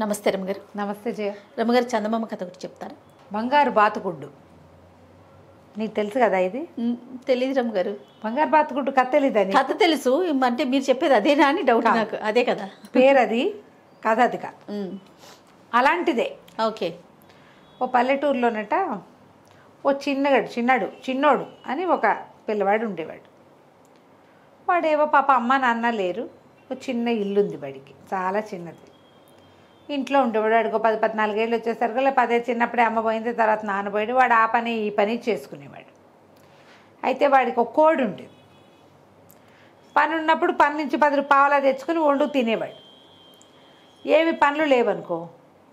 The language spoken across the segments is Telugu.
నమస్తే రమగారు. నమస్తే జయ. రమగారు, చందమామ కథ ఒకటి చెప్తారా? బంగారు బాతుగుడ్డు నీకు తెలుసు కదా? ఇది తెలియదు రమగారు. బంగారు బాతుగుడ్డు కథ తెలీదని? కథ తెలుసు, అంటే మీరు చెప్పేది అదేనా అని డౌట్ నాకు. అదే కదా పేరు, అది కథ, అది కాదు. అలాంటిదే. ఓకే. ఓ పల్లెటూరులోనట ఓ చిన్నోడు అని ఒక పిల్లవాడు ఉండేవాడు. వాడేవో పాప అమ్మ నాన్న లేరు, ఒక చిన్న ఇల్లు ఉంది వాడికి, చాలా చిన్నది. ఇంట్లో ఉండేవాడు. వాడికి 14 ఏళ్ళు వచ్చేసరికి 10 చిన్నప్పుడే అమ్మ పోయింది, తర్వాత నాన్న పోయాడు. వాడు ఆ పని ఈ పని చేసుకునేవాడు. అయితే వాడికి ఒక కోడి ఉండేది. పని ఉన్నప్పుడు పని నుంచి 10 రూపాయలు తెచ్చుకుని వండుకు తినేవాడు. ఏమి పనులు లేవనుకో,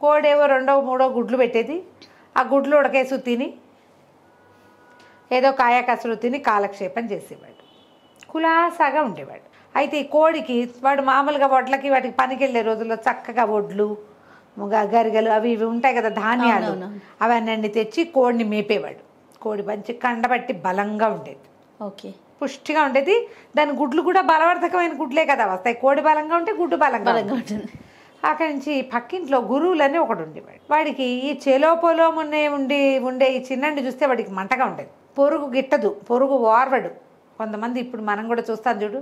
కోడేవో 2, 3 గుడ్లు పెట్టేది. ఆ గుడ్లు ఉడకేసు తిని ఏదో కాయ కసురు తిని కాలక్షేపం చేసేవాడు. కులాసాగా ఉండేవాడు. అయితే ఈ కోడికి వాడు మామూలుగా వడ్లకి వాటికి పనికి వెళ్ళే రోజుల్లో చక్కగా వడ్లు, గరిగలు అవి ఇవి ఉంటాయి కదా, ధాన్యాలు, అవన్నీ తెచ్చి కోడిని మేపేవాడు. కోడి మంచి కండబట్టి బలంగా ఉండేది. ఓకే. పుష్టిగా ఉండేది. దాని గుడ్లు కూడా బలవర్ధకమైన గుడ్లే కదా వస్తాయి. కోడి బలంగా ఉంటే గుడ్డు బలంగా ఉంటుంది. అక్కడి నుంచి పక్కింట్లో గురువులని ఒకడు ఉండేవాడు. వాడికి ఈ చెలోపొలో ఉండే ఈ చిన్నండి చూస్తే వాడికి మంటగా ఉండేది. పొరుగు గిట్టదు, పొరుగు ఓర్వడు. కొంతమంది ఇప్పుడు మనం కూడా చూస్తాం చూడు,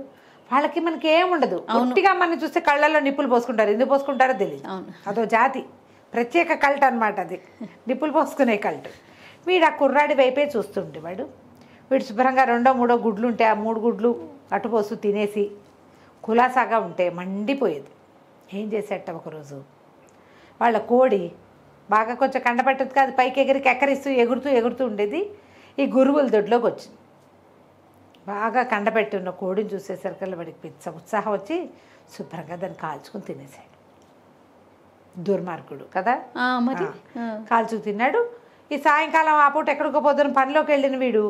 వాళ్ళకి మనకి ఏముండదు. ఒట్టిగా మనం చూస్తే కళ్ళల్లో నిప్పులు పోసుకుంటారు. ఎందుకు పోసుకుంటారో తెలియదు. అదో జాతి, ప్రత్యేక కల్ట్ అనమాట అది, నిప్పులు పోసుకునే కల్ట్. వీడు ఆ కుర్రాడి వైపే చూస్తుండేవాడు. వీడు శుభ్రంగా 2, 3 గుడ్లు ఉంటే ఆ 3 గుడ్లు అటుపోసు తినేసి కులాసాగా ఉంటే మండిపోయేది. ఏం చేసేట ఒకరోజు వాళ్ళ కోడి బాగా కొంచెం కండపట్టదు కాదు, పైకి ఎక్కరిస్తూ ఎగురుతూ ఉండేది. ఈ గురువుల దొడ్లోకి వచ్చింది. బాగా కండపెట్టి ఉన్న కోడిని చూసేసరికి వాడికి పిచ్చ ఉత్సాహం వచ్చి శుభ్రంగా దాన్ని కాల్చుకుని తినేసాడు. దుర్మార్గుడు కదా, మరి కాల్చుకు తిన్నాడు. ఈ సాయంకాలం ఆ పూట ఎక్కడికో పోతున్న పనిలోకి వెళ్ళిన వీడు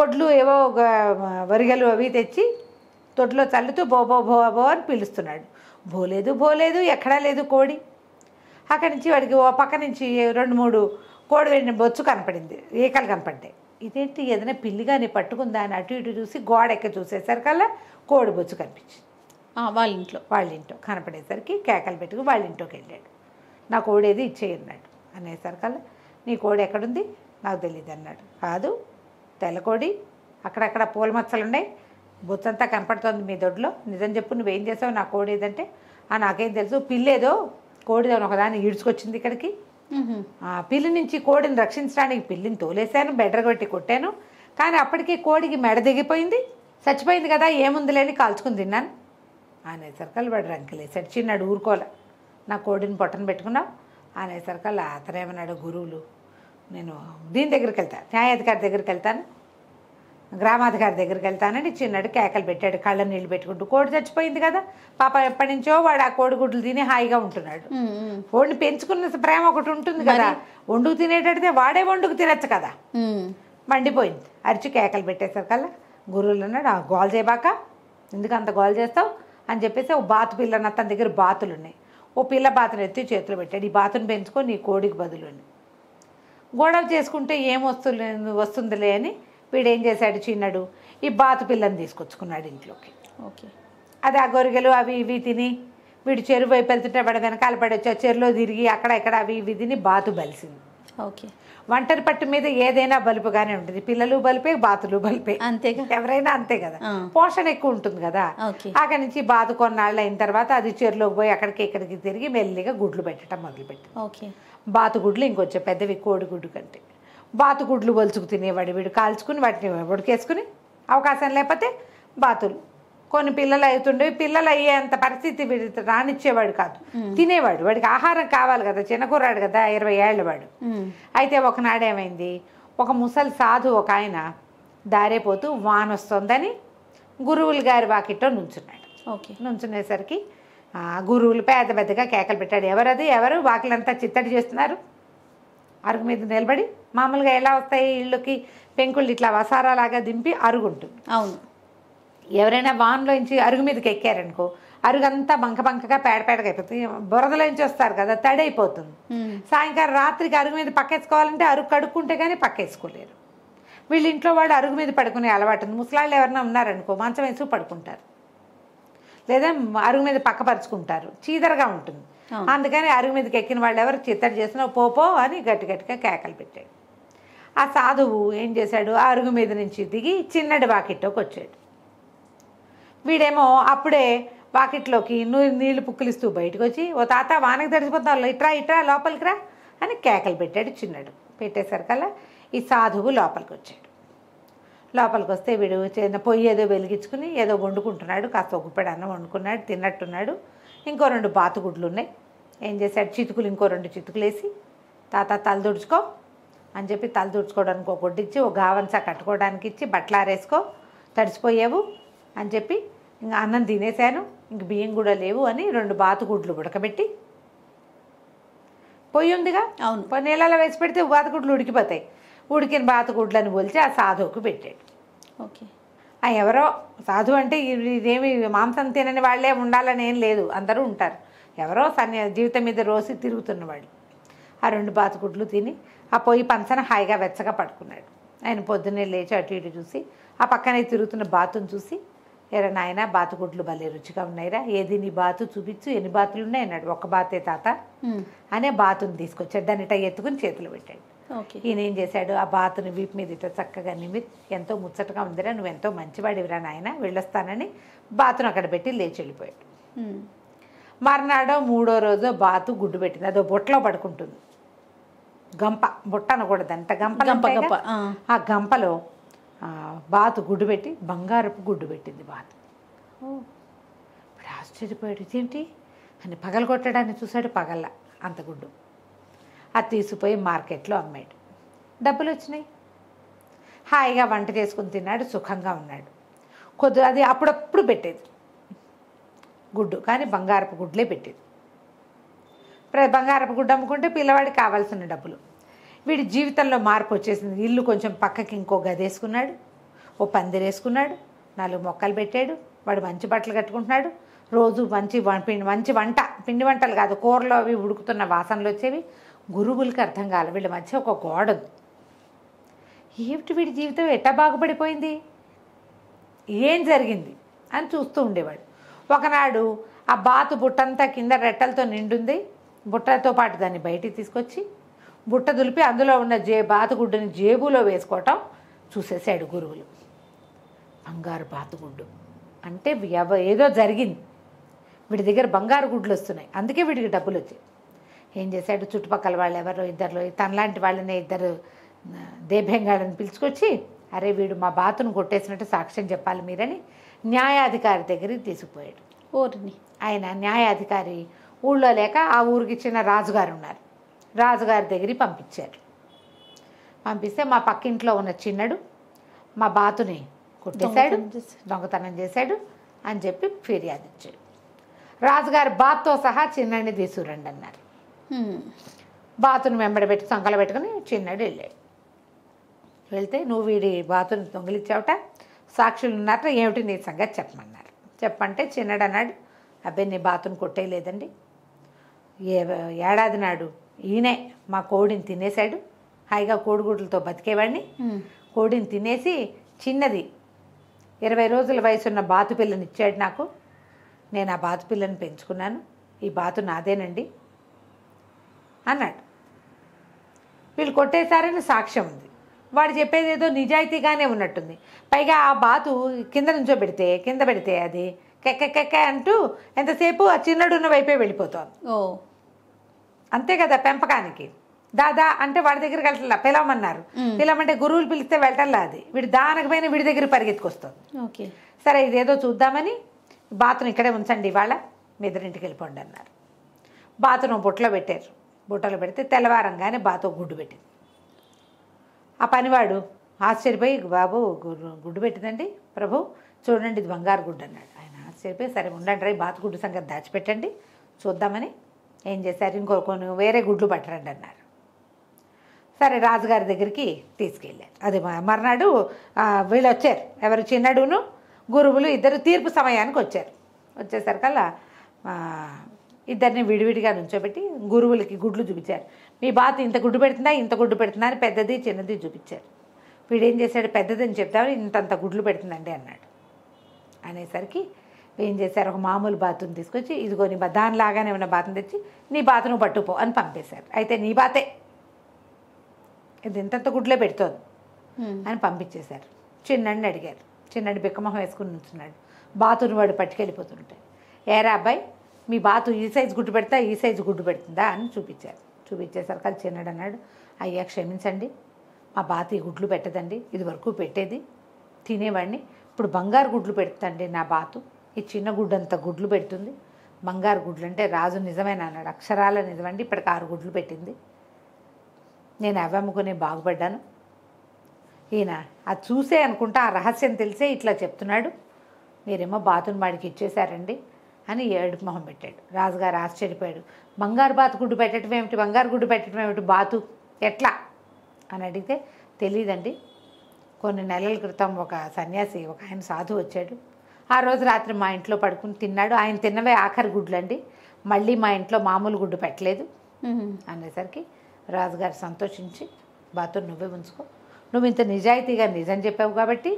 ఒడ్లు ఏవో వరిగలు అవి తెచ్చి తొడ్లో చల్లుతూ బో బో బో బో అని పిలుస్తున్నాడు. భోలేదు, ఎక్కడా లేదు కోడి. అక్కడి నుంచి వాడికి ఓ పక్క నుంచి 2, 3 కోడి వెళ్ళిన బొచ్చు కనపడింది, ఈకలు కనపడ్డాయి. ఇదేంటి, ఏదైనా పిల్లిగాని పట్టుకుందా అని అటు ఇటు చూసి గోడ ఎక్క చూసేసరికల్లా కోడి బొచ్చు కనిపించింది. వాళ్ళ ఇంట్లో కనపడేసరికి కేకలు పెట్టుకుని వాళ్ళ ఇంట్లోకి వెళ్ళాడు. నా కోడి ఏది ఇచ్చేయన్నాడు. అనేసరికల్లా నీ కోడి ఎక్కడుంది? నాకు తెలియదు అన్నాడు. కాదు, తెల్లకోడి, అక్కడక్కడ పూల మచ్చలు ఉన్నాయి, బొచ్చంతా కనపడుతోంది మీ దొడ్లో, నిజం చెప్పు, నువ్వేం చేసావు, నా కోడి ఏదంటే నాకేం తెలుసు, పిల్లేదో కోడిదో ఒకదాన్ని ఈడ్చుకొచ్చింది ఇక్కడికి. పిల్లి నుంచి కోడిని రక్షించడానికి పిల్లిని తోలేశాను, బెడ్రగొట్టి కొట్టాను, కానీ అప్పటికే కోడికి మెడ దిగిపోయింది, చచ్చిపోయింది కదా, ఏముందిలేని కాల్చుకుని తిన్నాను అనేసరికల్ వాడు రంకెలేసాడు. చిన్నాడు ఊరుకోలే, నా కోడిని పొట్టను పెట్టుకున్నావు అనేసరికల్ అతనేమన్నాడు, గురువులు నేను దీని దగ్గరికి వెళ్తాను, న్యాయాధికారి దగ్గరికి వెళ్తాను, గ్రామాధికారి దగ్గరికి వెళ్తానని చిన్నాడు కేకలు పెట్టాడు, కళ్ళ నీళ్ళు పెట్టుకుంటూ. కోడి చచ్చిపోయింది కదా పాప, ఎప్పటి నుంచో వాడు ఆ కోడిగుడ్లు తిని హాయిగా ఉంటున్నాడు. కోడిని పెంచుకున్న ప్రేమ ఒకటి ఉంటుంది కదా, వండుకు తినేటడితే వాడే వండుకు తినచ్చు కదా. మండిపోయింది, అరిచి కేకలు పెట్టేసరికల్లా గురువులు అన్నాడు, గోల్ చేయబాక, ఎందుకు అంత గోల్ చేస్తావు అని చెప్పేసి ఓ బాతు పిల్లని, తన దగ్గర బాతులు ఉన్నాయి, ఓ పిల్ల బాతును ఎత్తి చేతిలో పెట్టాడు. ఈ బాతును పెంచుకొని నీ కోడికి బదులు అని. గొడవ చేసుకుంటే ఏం వస్తుందిలే అని వీడేం చేశాడు, చిన్నాడు ఈ బాతు పిల్లని తీసుకొచ్చుకున్నాడు ఇంట్లోకి. ఓకే. అది ఆ గొరిగలు అవి ఇవి తిని వీడు చెరువు వైపు వెళ్తుంటే వాడు వెనకాల పడొచ్చి చెరువులో తిరిగి అక్కడ అవి ఇవి తిని బాతు బలిసింది. ఓకే. ఒంటరి పట్టు మీద ఏదైనా బలుపుగానే ఉంటుంది, పిల్లలు బలిపే, బాతులు బలిపే, అంతే, ఎవరైనా అంతే కదా, పోషణ ఎక్కువ ఉంటుంది కదా. అక్కడి నుంచి బాతు కొన్నాళ్ళు అయిన తర్వాత అది చెరువులోకి పోయి అక్కడికి ఇక్కడికి తిరిగి మెల్లిగా గుడ్లు పెట్టడం మొదలుపెట్టి. ఓకే. బాతు గుడ్లు ఇంకొంచెం పెద్దవి కోడిగుడ్డు కంటే. బాతుగుడ్లు ఒలుచుకు తినేవాడు వీడు, కాల్చుకుని వాటిని ఉడికేసుకుని, అవకాశం లేకపోతే బాతులు. కొన్ని పిల్లలు అవుతుండేవి, పిల్లలు అయ్యేంత పరిస్థితి వీడి రానిచ్చేవాడు కాదు, తినేవాడు. వాడికి ఆహారం కావాలి కదా, చిన్నకూరాడు కదా, 20 ఏళ్ళ వాడు. అయితే ఒకనాడేమైంది, ఒక ముసలి సాధు ఒక ఆయన దారేపోతూ వాన వస్తుందని గురువులు గారి వాకిట్లో నుంచున్నాడు. ఓకే. నుంచునేసరికి గురువులు పెద్దగా కేకలు పెట్టాడు, ఎవరు వాకిలంతా చిత్తడి చేస్తున్నారు, అరుగు మీద నిలబడి. మామూలుగా ఎలా వస్తాయి ఇళ్ళకి పెంకుళ్ళు, ఇట్లా వసారాలాగా దింపి అరుగుంటుంది. అవును. ఎవరైనా వాన్లోంచి అరుగు మీదకి ఎక్కారనుకో, అరుగంతా బంకగా పేడగా అయిపోతుంది, బురదలోంచి వస్తారు కదా, తడి అయిపోతుంది. సాయంకాలం రాత్రికి అరుగు మీద పక్కేసుకోవాలంటే అరుగు కడుక్కుంటే కానీ పక్కేసుకోలేరు. వీళ్ళ ఇంట్లో వాళ్ళు అరుగు మీద పడుకునే అలవాటు ఉంది. ముసలాళ్ళు ఎవరైనా ఉన్నారనుకో మంచం వేసి పడుకుంటారు, లేదా అరుగు మీద పక్కపరుచుకుంటారు, చీదరగా ఉంటుంది. అందుకని అరుగు మీదకి ఎక్కిన వాళ్ళు ఎవరు చిత్తడి చేసినా పోపో అని గట్టి గట్టిగా కేకలు పెట్టాడు. ఆ సాధువు ఏం చేశాడు, ఆ అరుగు మీద నుంచి దిగి చిన్నటి వాకిట్లోకి వచ్చాడు. వీడేమో అప్పుడే వాకిట్లోకి నీళ్లు పుక్కిలిస్తూ బయటకు వచ్చి, ఓ తాత వానకి తడిసిపోతావు, ఇట్రా ఇట్రా లోపలికి రా అని కేకలు పెట్టాడు. చిన్నడు పెట్టేసరికల్లా ఈ సాధువు లోపలికి వచ్చాడు. లోపలికి వస్తే వీడు చిన్న పొయ్యి ఏదో వెలిగించుకుని ఏదో వండుకుంటున్నాడు. కాస్త ఒగ్గుపెడు అన్నం వండుకున్నాడు, తిన్నట్టున్నాడు. ఇంకో 2 బాతుగుడ్లు ఉన్నాయి. ఏం చేశాడు, చితుకులు ఇంకో 2 చితుకులు వేసి, తాత తల తుడుచుకో అని చెప్పి తల తుడుచుకోవడానికి ఒక గుడ్డిచ్చి, ఒక గావంచా కట్టుకోవడానికి ఇచ్చి, బట్టలు ఆరేసుకో తడిసిపోయావు అని చెప్పి, ఇంకా అన్నం తినేశాను, ఇంక బియ్యం కూడా లేవు అని 2 బాతుగుడ్లు ఉడకబెట్టి, పొయ్యి ఉందిగా, అవును, నీళ్ళలో వేసి పెడితే బాతుగుడ్లు ఉడికిపోతాయి. ఉడికిన బాతుగుడ్లను పోల్చి ఆ సాధువుకు పెట్టాడు. ఓకే. ఎవరో సాధువు అంటే ఇదేమి మాంసం తినని వాళ్ళే ఉండాలని ఏం లేదు, అందరూ ఉంటారు. ఎవరో జీవితం మీద రోజు తిరుగుతున్నవాడు ఆ 2 బాతుగుడ్లు తిని ఆ పొయ్యి పంచన హాయిగా వెచ్చగా పడుకున్నాడు. ఆయన పొద్దున్నే లేచి అటు ఇటు చూసి ఆ పక్కనే తిరుగుతున్న బాతును చూసి, ఎరా నాయన బాతుగుడ్లు భలే రుచిగా ఉన్నాయిరా, ఏది నీ బాతు చూపించు, ఎన్ని బాతులు ఉన్నాయి అన్నాడు. 1 బాతే తాత అనే బాతుని తీసుకొచ్చాడు. దాన్ని ఇట్లా ఎత్తుకుని చేతులు పెట్టాడు. ఈయన ఏం చేశాడు, ఆ బాతుని వీపు మీద ఇట్లా చక్కగా నిమి, ఎంతో ముచ్చటగా ఉందిరా, నువ్వెంతో మంచివాడివిరా నాయన, వెళ్ళొస్తానని బాతును అక్కడ పెట్టి లేచి వెళ్ళిపోయాడు. మర్నాడో 3వ రోజో బాతు గుడ్డు పెట్టింది. అదో బుట్టలో పడుకుంటుంది. గంప, బుట్ట అనకూడదు అంట, గంప. ఆ గంపలో బాతు గుడ్డు పెట్టి బంగారపు గుడ్డు పెట్టింది బాతు. ఇప్పుడు ఆశ్చర్యపోయాడు, ఇదేంటి అని పగల కొట్టడాన్ని చూశాడు. పగల అంత గుడ్డు అది తీసుకుపోయి మార్కెట్లో అమ్మాడు. డబ్బులు వచ్చినాయి. హాయిగా వంట చేసుకుని తిన్నాడు, సుఖంగా ఉన్నాడు. అది అప్పుడప్పుడు పెట్టేది గుడ్డు, కానీ బంగారపు గుడ్లే పెట్టేది. బంగారపు గుడ్డు అమ్ముకుంటే పిల్లవాడికి కావాల్సిన డబ్బులు. వీడి జీవితంలో మార్పు వచ్చేసింది. ఇల్లు కొంచెం పక్కకి ఇంకో గది వేసుకున్నాడు, ఓ పందిరి వేసుకున్నాడు, 4 మొక్కలు పెట్టాడు. వాడు మంచి బట్టలు కట్టుకుంటున్నాడు. రోజు మంచి వంట, పిండి వంటలు కాదు, కూరలో అవి ఉడుకుతున్న వాసనలు వచ్చేవి. గురువులకి అర్థం కాలే, వీళ్ళ మధ్య ఒక గోడ ఉంది. ఏమిటి వీడి జీవితం ఎట్టా బాగుపడిపోయింది, ఏం జరిగింది అని చూస్తూ ఉండేవాడు. ఒకనాడు ఆ బాతు బుట్టంతా కింద రెట్టలతో నిండుంది. బుట్టతో పాటు దాన్ని బయటికి తీసుకొచ్చి బుట్ట దులిపి అందులో ఉన్న బాతుగుడ్డుని జేబులో వేసుకోవటం చూసేసాడు గురువులు. బంగారు బాతుగుడ్డు అంటే ఏదో జరిగింది, వీడి దగ్గర బంగారు గుడ్లు వస్తున్నాయి, అందుకే వీడికి డబ్బులు వచ్చాయి. ఏం చేశాడు, చుట్టుపక్కల వాళ్ళు ఎవరో ఇద్దరు తనలాంటి వాళ్ళని 2 దేభ్యంగాళ్ళని పిలుచుకొచ్చి, అరే వీడు మా బాతును కొట్టేసినట్టు సాక్ష్యం చెప్పాలి మీరని న్యాయాధికారి దగ్గరికి తీసుకుపోయాడు. ఓరిని. ఆయన న్యాయాధికారి ఊళ్ళో లేక ఆ ఊరికి చిన్న రాజుగారు ఉన్నారు, రాజుగారి దగ్గరికి పంపించారు. పంపిస్తే మా పక్కింట్లో ఉన్న చిన్నడు మా బాతుని కొట్టేశాడు, దొంగతనం చేశాడు అని చెప్పి ఫిర్యాదు ఇచ్చాడు. రాజుగారి బాతుతో సహా చిన్నడిని తీసుకురండి అన్నారు. బాతుని వెంబడబెట్టి సంకల పెట్టుకుని చిన్నడు వెళ్ళాడు. వెళ్తే నువ్వు వీడి బాతుని దొంగిలించావుట, సాక్షులు ఉన్నారట, ఏమిటి నీ సంగతి చెప్పమన్నారు. చెప్పంటే చిన్నడు అన్నాడు, అబ్బాయి నీ బాతుని కొట్టేయలేదండి, ఏడాది నాడు ఈయనే మా కోడిని తినేశాడు, హాయిగా కోడిగుడ్లతో బతికేవాడిని, కోడిని తినేసి చిన్నది 20 రోజుల వయసున్న బాతు పిల్లని ఇచ్చాడు నాకు, నేను ఆ బాతు పిల్లని పెంచుకున్నాను, ఈ బాతు నాదేనండి అన్నాడు. వీళ్ళు కొట్టేశారని సాక్ష్యం ఉంది. వాడు చెప్పేది ఏదో నిజాయితీగానే ఉన్నట్టుంది. పైగా ఆ బాతు కింద పెడితే అది కెక్క అంటూ ఎంతసేపు ఆ చిన్నడున్న వైపే వెళ్ళిపోతుంది. అంతే కదా పెంపకానికి. దాదా అంటే వాడి దగ్గరికి వెళ్ళట్లా, పిలవమన్నారు, పిలవమంటే గురువులు పిలిస్తే వెళ్ళటల్లా, అది వీడు దానకపోయినా వీడి దగ్గర పరిగెత్తుకొస్తుంది. ఓకే, సరే ఇదేదో చూద్దామని బాతును ఇక్కడే ఉంచండి, ఇవాళ మీ ఎదురింటికి వెళ్ళిపోండి అన్నారు. బాతును బుట్టలో పెట్టారు. బుట్టలో పెడితే తెల్లవారంగానే బాతు గుడ్డు పెట్టింది. ఆ పనివాడు ఆశ్చర్యపోయి, బాబు గుడ్డు పెట్టిందండి ప్రభు, చూడండి ఇది బంగారు గుడ్డు అన్నాడు. ఆయన ఆశ్చర్యపోయి, సరే ఉండండి రా, బాతు గుడ్డు సంగతి దాచిపెట్టండి చూద్దామని ఏం చేశారు, కొన్ని వేరే గుడ్లు పట్టరండి అన్నారు. సరే రాజుగారి దగ్గరికి తీసుకెళ్ళారు. అది మర్నాడు వీళ్ళు వచ్చారు, ఎవరు చిన్నడును గురువులు ఇద్దరు తీర్పు సమయానికి వచ్చారు. వచ్చేసరికల్లా ఇద్దరిని విడివిడిగా నుంచోబెట్టి గురువులకి గుడ్లు చూపించారు. మీ బాతు ఇంత గుడ్డు పెడుతుందా అని పెద్దది చిన్నది చూపించారు. వీడేం చేశాడు, పెద్దదని చెప్తాడు, ఇంతంత గుడ్లు పెడుతుందండి అన్నాడు. అనేసరికి ఏం చేశారు, ఒక మామూలు బాతుని తీసుకొచ్చి ఇదిగో నీ దానిలాగానే ఉన్న బాతుని తెచ్చి నీ బాతు నువ్వు పట్టుకుపో అని పంపేశారు. అయితే నీ బాతే ఇది ఇంతంత గుడ్లే పెడుతోంది అని పంపించేశారు. చిన్నడిని అడిగారు. చిన్నడి బిక్కమొహం వేసుకుని ఉంటున్నాడు. బాతుని వాడు పట్టుకెళ్ళిపోతుంటే, ఏరా అబ్బాయి మీ బాతు ఈ సైజు గుడ్డు పెడతా ఈ సైజు గుడ్డు పెడుతుందా అని చూపించారు. చూపించేసరికి అది చిన్నడు అన్నాడు, అయ్యా క్షమించండి, మా బాతు ఈ గుడ్లు పెట్టదండి, ఇది వరకు పెట్టేది తినేవాడిని, ఇప్పుడు బంగారు గుడ్లు పెడుతుందండి నా బాతు, ఈ చిన్న గుడ్డు అంత గుడ్లు పెడుతుంది, బంగారు గుడ్లు అంటే రాజు నిజమేనా అన్నాడు. అక్షరాల నిజమండి, ఇప్పటికి 6 గుడ్లు పెట్టింది, నేను అవి అమ్ముకుని బాగుపడ్డాను. ఈయన అది చూసే అనుకుంటా ఆ రహస్యం తెలిసే ఇట్లా చెప్తున్నాడు, మీరేమో బాతుని వాడికి ఇచ్చేశారండి అని ఏడుపు మొహం పెట్టాడు. రాజుగారు ఆశ్చర్యపోయాడు. బంగారు బాతు గుడ్డు పెట్టడం ఏమిటి, బంగారు గుడ్డు పెట్టడం ఏమిటి, బాతు ఎట్లా అని అడిగితే తెలియదండి, కొన్ని నెలల క్రితం ఒక సన్యాసి ఒక ఆయన సాధువు వచ్చాడు, ఆ రోజు రాత్రి మా ఇంట్లో పడుకుని తిన్నాడు, ఆయన తిన్నవే ఆఖరి గుడ్లండి, మళ్ళీ మా ఇంట్లో మామూలు గుడ్డు పెట్టలేదు అనేసరికి రాజుగారు సంతోషించి బాతుని నువ్వే ఉంచుకో, నువ్వు ఇంత నిజాయితీగా నిజం చెప్పావు కాబట్టి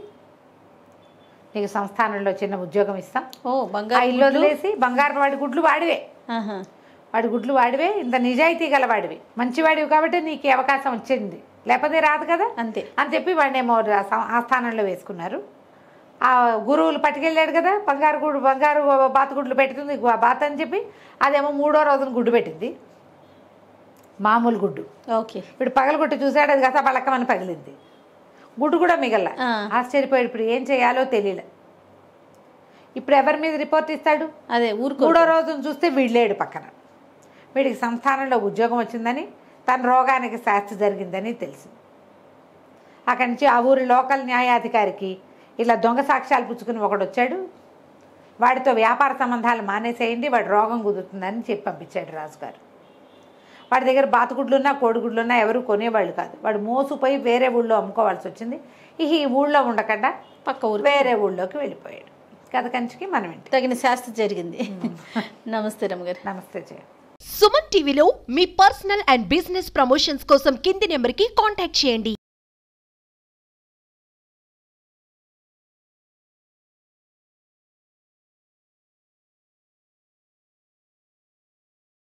నీకు సంస్థానంలో చిన్న ఉద్యోగం ఇస్తాం, ఆ ఇల్లు వదిలేసి బంగారు వాడి గుడ్లు వాడివే, వాడి గుడ్లు వాడివే, ఇంత నిజాయితీ గల వాడివి, మంచివాడివి కాబట్టి నీకు ఈ అవకాశం వచ్చింది, లేకపోతే రాదు కదా అంతే అని చెప్పి వాడినేమో ఆ స్థానంలో వేసుకున్నారు. ఆ గురువులు పట్టుకెళ్ళాడు కదా, బంగారు బాతు గుడ్లు పెడుతుంది బాత అని చెప్పి, అదేమో 3వ రోజున గుడ్డు పెట్టింది, మామూలు గుడ్డు. ఓకే, ఇప్పుడు పగలగొట్టి చూశాడు, అది కదా పలకమని పగిలింది, గుడ్డు కూడా మిగల. ఆశ్చర్యపోయాడు, ఇప్పుడు ఏం చేయాలో తెలియలే. ఇప్పుడు ఎవరి మీద రిపోర్ట్ ఇస్తాడు, అదే ఊరుకో. 3వ రోజున చూస్తే వీళ్ళేడు పక్కన, వీడికి సంస్థానంలో ఉద్యోగం వచ్చిందని, తన రోగానికి శాస్తి జరిగిందని తెలిసింది. అక్కడి నుంచి ఆ ఊరి లోకల్ న్యాయాధికారికి ఇలా దొంగ సాక్ష్యాలు పుచ్చుకుని ఒకడు వచ్చాడు, వాడితో వ్యాపార సంబంధాలు మానేసేయండి, వాడి రోగం కుదురుతుందని చెప్పి పంపించాడు రాజుగారు. వాడి దగ్గర బాతుగుడ్లున్నా కోడిగుడ్లున్నా ఎవరు కొనేవాళ్ళు కాదు, వాడు మోసుపోయి వేరే ఊళ్ళో అమ్ముకోవాల్సి వచ్చింది. ఈ ఊళ్ళో ఉండకుండా పక్క ఊరు వేరే ఊళ్ళోకి వెళ్ళిపోయాడు. కథ కంచికి మనం ఇంటి తగిన శాస్త్ర జరిగింది. నమస్తే రమ్మగారు. నమస్తే జయ. సుమన్ టీవీలో మీ పర్సనల్ అండ్ బిజినెస్ ప్రమోషన్స్ కోసం కింది నెంబర్కి కాంటాక్ట్ చేయండి.